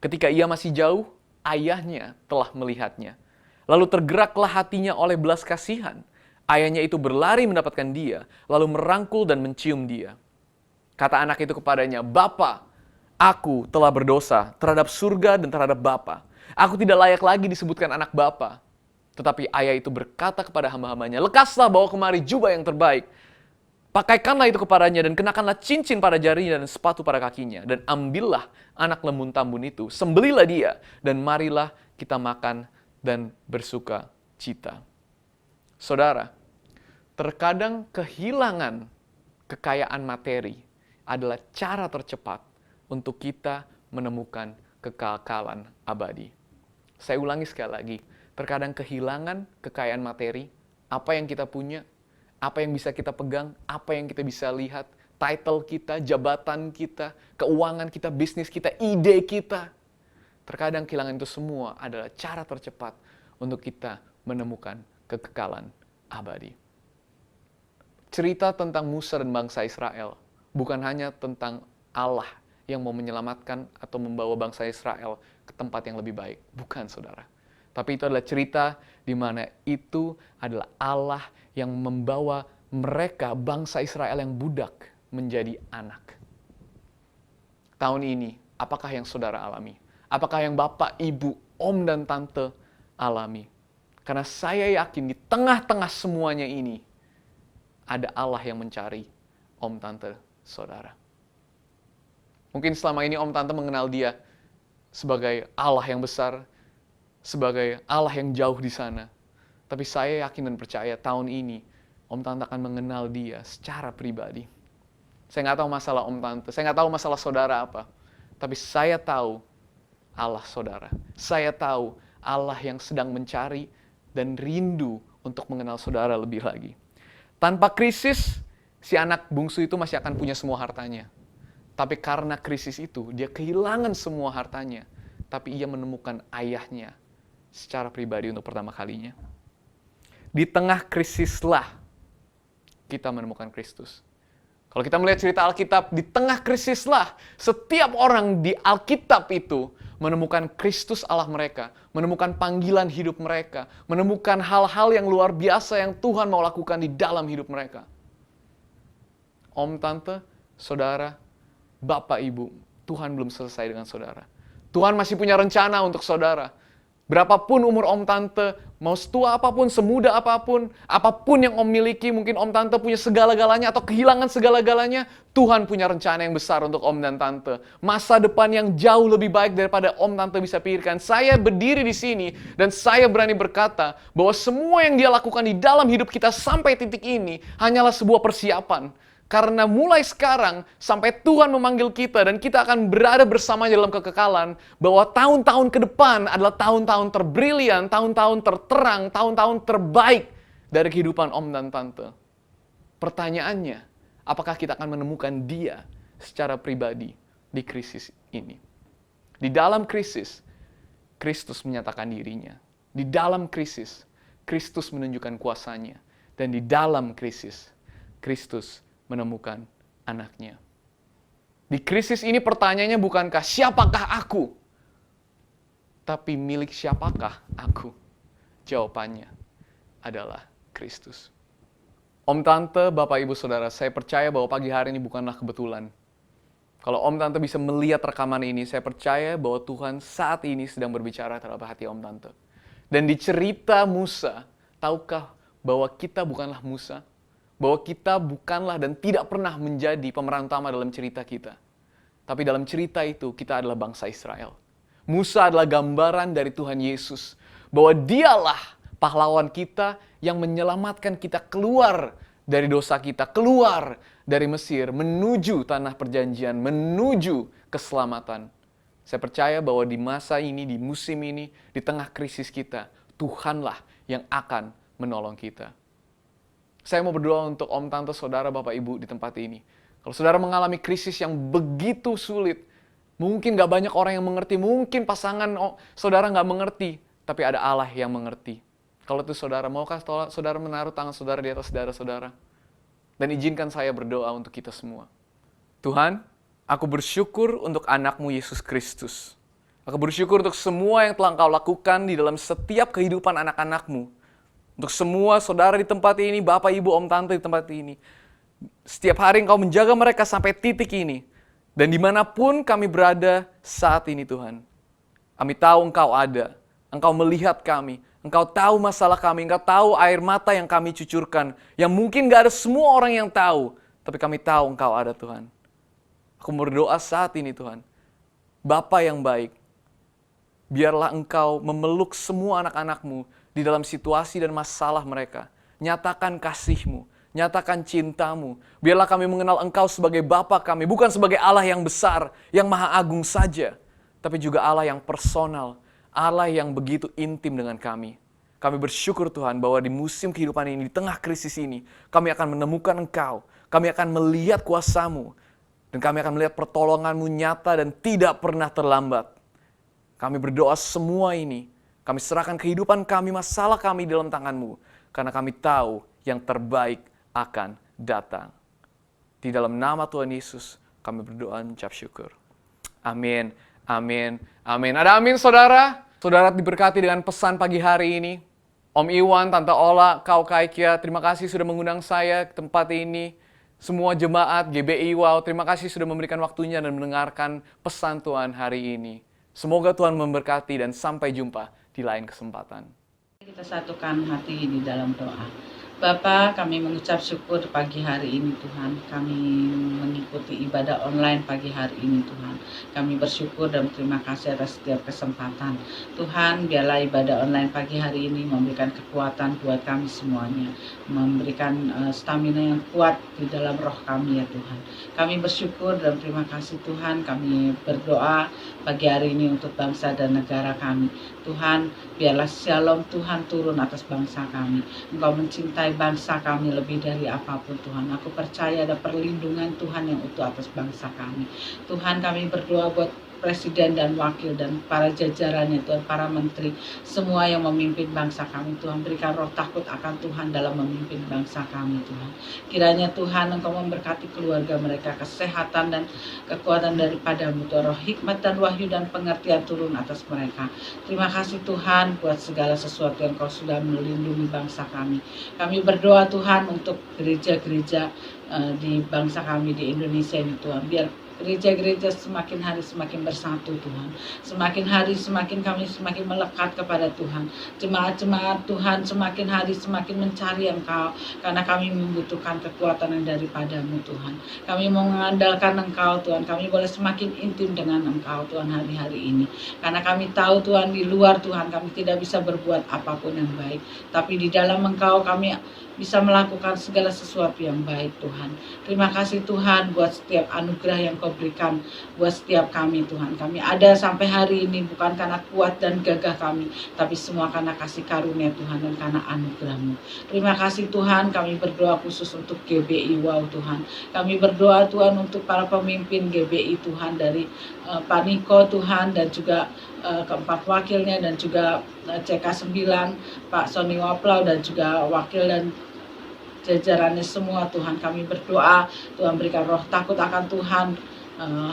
[SPEAKER 4] Ketika ia masih jauh, ayahnya telah melihatnya. Lalu tergeraklah hatinya oleh belas kasihan. Ayahnya itu berlari mendapatkan dia, lalu merangkul dan mencium dia. Kata anak itu kepadanya, "Bapa, aku telah berdosa terhadap surga dan terhadap Bapa. Aku tidak layak lagi disebutkan anak Bapa." Tetapi ayah itu berkata kepada hamba-hambanya, "Lekaslah, bawa kemari jubah yang terbaik. Pakaikanlah itu kepadanya dan kenakanlah cincin pada jarinya dan sepatu pada kakinya. Dan ambillah anak lembun tambun itu, sembelilah dia, dan marilah kita makan dan bersuka cita." Saudara, terkadang kehilangan kekayaan materi adalah cara tercepat untuk kita menemukan kekekalan abadi. Saya ulangi sekali lagi. Terkadang kehilangan kekayaan materi, apa yang kita punya, apa yang bisa kita pegang, apa yang kita bisa lihat, title kita, jabatan kita, keuangan kita, bisnis kita, ide kita. Terkadang kehilangan itu semua adalah cara tercepat untuk kita menemukan kekekalan abadi. Cerita tentang Musa dan bangsa Israel bukan hanya tentang Allah yang mau menyelamatkan atau membawa bangsa Israel ke tempat yang lebih baik. Bukan, saudara. Tapi itu adalah cerita di mana itu adalah Allah yang membawa mereka, bangsa Israel yang budak, menjadi anak. Tahun ini, apakah yang saudara alami? Apakah yang bapak, ibu, om, dan tante alami? Karena saya yakin di tengah-tengah semuanya ini, ada Allah yang mencari om, tante, saudara. Mungkin selama ini om, tante mengenal dia sebagai Allah yang besar, sebagai Allah yang jauh di sana. Tapi saya yakin dan percaya tahun ini om tante akan mengenal dia secara pribadi. Saya nggak tahu masalah om tante, saya nggak tahu masalah saudara apa. Tapi saya tahu Allah saudara. Saya tahu Allah yang sedang mencari dan rindu untuk mengenal saudara lebih lagi. Tanpa krisis, si anak bungsu itu masih akan punya semua hartanya. Tapi karena krisis itu, dia kehilangan semua hartanya. Tapi ia menemukan ayahnya secara pribadi untuk pertama kalinya. Di tengah krisislah kita menemukan Kristus. Kalau kita melihat cerita Alkitab, di tengah krisislah setiap orang di Alkitab itu menemukan Kristus Allah mereka, menemukan panggilan hidup mereka, menemukan hal-hal yang luar biasa yang Tuhan mau lakukan di dalam hidup mereka. Om, tante, saudara, bapak, ibu, Tuhan belum selesai dengan saudara. Tuhan masih punya rencana untuk saudara. Berapapun umur om tante, mau setua apapun, semuda apapun, apapun yang om miliki, mungkin om tante punya segala-galanya atau kehilangan segala-galanya, Tuhan punya rencana yang besar untuk om dan tante. Masa depan yang jauh lebih baik daripada om tante bisa pikirkan. Saya berdiri di sini dan saya berani berkata bahwa semua yang dia lakukan di dalam hidup kita sampai titik ini hanyalah sebuah persiapan. Karena mulai sekarang sampai Tuhan memanggil kita dan kita akan berada bersama dalam kekekalan, bahwa tahun-tahun ke depan adalah tahun-tahun terbrilian, tahun-tahun terterang, tahun-tahun terbaik dari kehidupan om dan tante. Pertanyaannya, apakah kita akan menemukan dia secara pribadi di krisis ini? Di dalam krisis, Kristus menyatakan dirinya. Di dalam krisis, Kristus menunjukkan kuasanya. Dan di dalam krisis, Kristus menemukan anaknya. Di krisis ini pertanyaannya bukankah siapakah aku? Tapi milik siapakah aku? Jawabannya adalah Kristus. Om, Tante, Bapak, Ibu, Saudara, saya percaya bahwa pagi hari ini bukanlah kebetulan. Kalau Om, Tante bisa melihat rekaman ini, saya percaya bahwa Tuhan saat ini sedang berbicara terhadap hati Om, Tante. Dan di cerita Musa, tahukah bahwa kita bukanlah Musa? Bahwa kita bukanlah dan tidak pernah menjadi pemeran utama dalam cerita kita. Tapi dalam cerita itu, kita adalah bangsa Israel. Musa adalah gambaran dari Tuhan Yesus. Bahwa dialah pahlawan kita yang menyelamatkan kita keluar dari dosa kita, keluar dari Mesir, menuju tanah perjanjian, menuju keselamatan. Saya percaya bahwa di masa ini, di musim ini, di tengah krisis kita, Tuhanlah yang akan menolong kita. Saya mau berdoa untuk Om, Tante, Saudara, Bapak, Ibu di tempat ini. Kalau saudara mengalami krisis yang begitu sulit, mungkin gak banyak orang yang mengerti, mungkin pasangan saudara gak mengerti, tapi ada Allah yang mengerti. Kalau itu saudara, maukah saudara menaruh tangan saudara di atas dada saudara? Dan izinkan saya berdoa untuk kita semua. Tuhan, aku bersyukur untuk anakmu Yesus Kristus. Aku bersyukur untuk semua yang telah Engkau lakukan di dalam setiap kehidupan anak-anakmu. Untuk semua saudara di tempat ini, Bapak, Ibu, Om, Tante di tempat ini. Setiap hari Engkau menjaga mereka sampai titik ini. Dan dimanapun kami berada saat ini Tuhan. Kami tahu Engkau ada. Engkau melihat kami. Engkau tahu masalah kami. Engkau tahu air mata yang kami cucurkan. Yang mungkin gak ada semua orang yang tahu. Tapi kami tahu Engkau ada Tuhan. Aku berdoa saat ini Tuhan. Bapa yang baik. Biarlah Engkau memeluk semua anak-anakmu di dalam situasi dan masalah mereka. Nyatakan kasih-Mu. Nyatakan cinta-Mu. Biarlah kami mengenal Engkau sebagai Bapa kami. Bukan sebagai Allah yang besar, yang maha agung saja. Tapi juga Allah yang personal. Allah yang begitu intim dengan kami. Kami bersyukur Tuhan bahwa di musim kehidupan ini, di tengah krisis ini, kami akan menemukan Engkau. Kami akan melihat kuasa-Mu. Dan kami akan melihat pertolongan-Mu nyata dan tidak pernah terlambat. Kami berdoa semua ini. Kami serahkan kehidupan kami, masalah kami dalam tangan-Mu. Karena kami tahu yang terbaik akan datang. Di dalam nama Tuhan Yesus, kami berdoa mengucap syukur. Amin, amin, amin. Ada amin saudara? Saudara diberkati dengan pesan pagi hari ini. Om Iwan, Tante Ola, Kau Kaikia, terima kasih sudah mengundang saya ke tempat ini. Semua jemaat GBI Wow, terima kasih sudah memberikan waktunya dan mendengarkan pesan Tuhan hari ini. Semoga Tuhan memberkati dan sampai jumpa di lain kesempatan.
[SPEAKER 6] Kita satukan hati di dalam doa. Bapa, kami mengucap syukur pagi hari ini Tuhan. Kami mengikuti ibadah online pagi hari ini Tuhan. Kami bersyukur dan terima kasih atas setiap kesempatan. Tuhan, biarlah ibadah online pagi hari ini memberikan kekuatan buat kami semuanya. Memberikan stamina yang kuat di dalam roh kami ya Tuhan. Kami bersyukur dan terima kasih Tuhan. Kami berdoa pagi hari ini untuk bangsa dan negara kami. Tuhan, biarlah shalom Tuhan turun atas bangsa kami. Engkau mencintai bangsa kami lebih dari apapun Tuhan. Aku percaya ada perlindungan Tuhan yang utuh atas bangsa kami. Tuhan, kami berdoa buat presiden dan wakil dan para jajarannya Tuhan, para menteri, semua yang memimpin bangsa kami Tuhan, berikan roh takut akan Tuhan dalam memimpin bangsa kami Tuhan. Kiranya Tuhan Engkau memberkati keluarga mereka, kesehatan dan kekuatan daripada-Mu Tuhan, roh hikmat dan wahyu dan pengertian turun atas mereka. Terima kasih Tuhan buat segala sesuatu yang Kau sudah melindungi bangsa kami. Kami berdoa Tuhan untuk gereja-gereja di bangsa kami di Indonesia ini Tuhan, biar gereja-gereja semakin hari semakin bersatu Tuhan. Semakin hari semakin kami semakin melekat kepada Tuhan. Jemaat-jemaat Tuhan semakin hari semakin mencari Engkau. Karena kami membutuhkan kekuatan yang daripada-Mu Tuhan. Kami mau mengandalkan Engkau Tuhan. Kami boleh semakin intim dengan Engkau Tuhan hari-hari ini. Karena kami tahu Tuhan di luar Tuhan kami tidak bisa berbuat apapun yang baik. Tapi di dalam Engkau kami bisa melakukan segala sesuatu yang baik Tuhan. Terima kasih Tuhan buat setiap anugerah yang Kau berikan buat setiap kami Tuhan. Kami ada sampai hari ini bukan karena kuat dan gagah kami, tapi semua karena kasih karunia Tuhan dan karena anugerah-Mu. Terima kasih Tuhan, kami berdoa khusus untuk GBI Wow Tuhan. Kami berdoa Tuhan untuk para pemimpin GBI Tuhan, dari Pak Niko Tuhan, dan juga keempat wakilnya, dan juga CK9 Pak Sony Waplau, dan juga wakil dan jajarannya semua Tuhan. Kami berdoa Tuhan berikan roh takut akan Tuhan,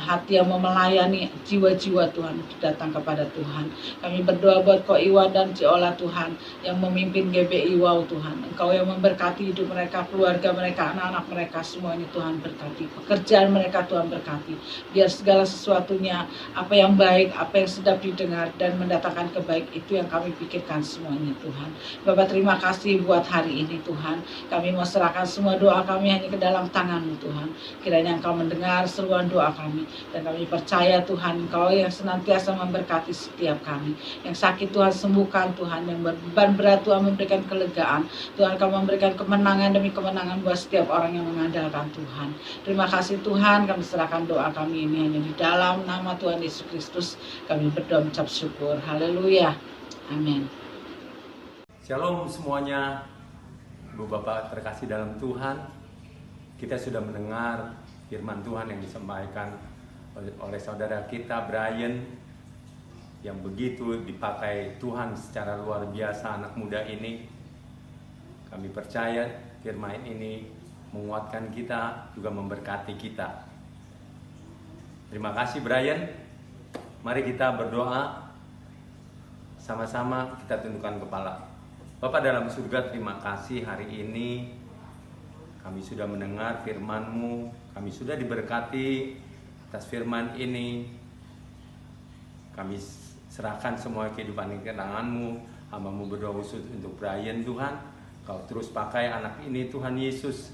[SPEAKER 6] hati yang mau melayani jiwa-jiwa Tuhan untuk datang kepada Tuhan. Kami berdoa buat Ko Iwan dan Ciola Tuhan yang memimpin GBI Wow Tuhan. Engkau yang memberkati hidup mereka, keluarga mereka, anak-anak mereka, semuanya Tuhan berkati. Pekerjaan mereka Tuhan berkati. Biar segala sesuatunya, apa yang baik, apa yang sedap didengar dan mendatangkan kebaik, itu yang kami pikirkan semuanya Tuhan. Bapak terima kasih buat hari ini Tuhan. Kami mau serahkan semua doa kami hanya ke dalam tangan-Mu Tuhan. Kiranya Engkau mendengar seruan doa kami, dan kami percaya Tuhan Engkau yang senantiasa memberkati setiap kami. Yang sakit Tuhan sembuhkan Tuhan, yang beban berat Tuhan memberikan kelegaan. Tuhan Kau memberikan kemenangan demi kemenangan buat setiap orang yang mengandalkan Tuhan. Terima kasih Tuhan, kami serahkan doa kami ini hanya di dalam nama Tuhan Yesus Kristus. Kami berdoa mengucap syukur. Haleluya. Amin.
[SPEAKER 7] Shalom semuanya, Ibu Bapak terkasih dalam Tuhan. Kita sudah mendengar firman Tuhan yang disampaikan oleh saudara kita Brian, yang begitu dipakai Tuhan secara luar biasa anak muda ini. Kami percaya firman ini menguatkan kita, juga memberkati kita. Terima kasih Brian. Mari kita berdoa sama-sama, kita tundukkan kepala. Bapak dalam surga, terima kasih hari ini kami sudah mendengar firman-Mu, kami sudah diberkati atas firman ini. Kami serahkan semua kehidupan di tangan-Mu. Hamba-Mu berdoa khusus untuk Brian Tuhan. Kau terus pakai anak ini Tuhan Yesus.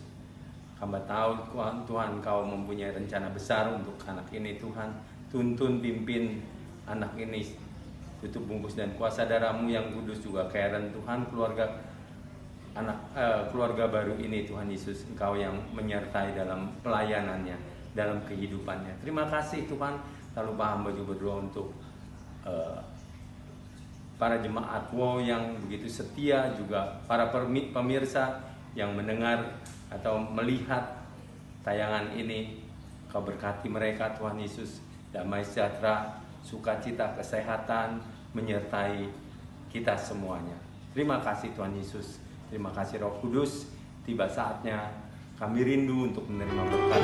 [SPEAKER 7] Hamba tahu Tuhan Kau mempunyai rencana besar untuk anak ini Tuhan. Tuntun pimpin anak ini, tutup bungkus dan kuasa darah-Mu yang kudus, juga Karen Tuhan, keluarga baru ini Tuhan Yesus, Engkau yang menyertai dalam pelayanannya, dalam kehidupannya. Terima kasih Tuhan. Tak lupa hamba juga berdoa untuk para jemaat Wow yang begitu setia, juga para pemirsa yang mendengar atau melihat tayangan ini. Kau berkati mereka Tuhan Yesus, damai sejahtera, sukacita, kesehatan menyertai kita semuanya. Terima kasih Tuhan Yesus. Terima kasih Roh Kudus. Tiba saatnya kami rindu untuk menerima berkat.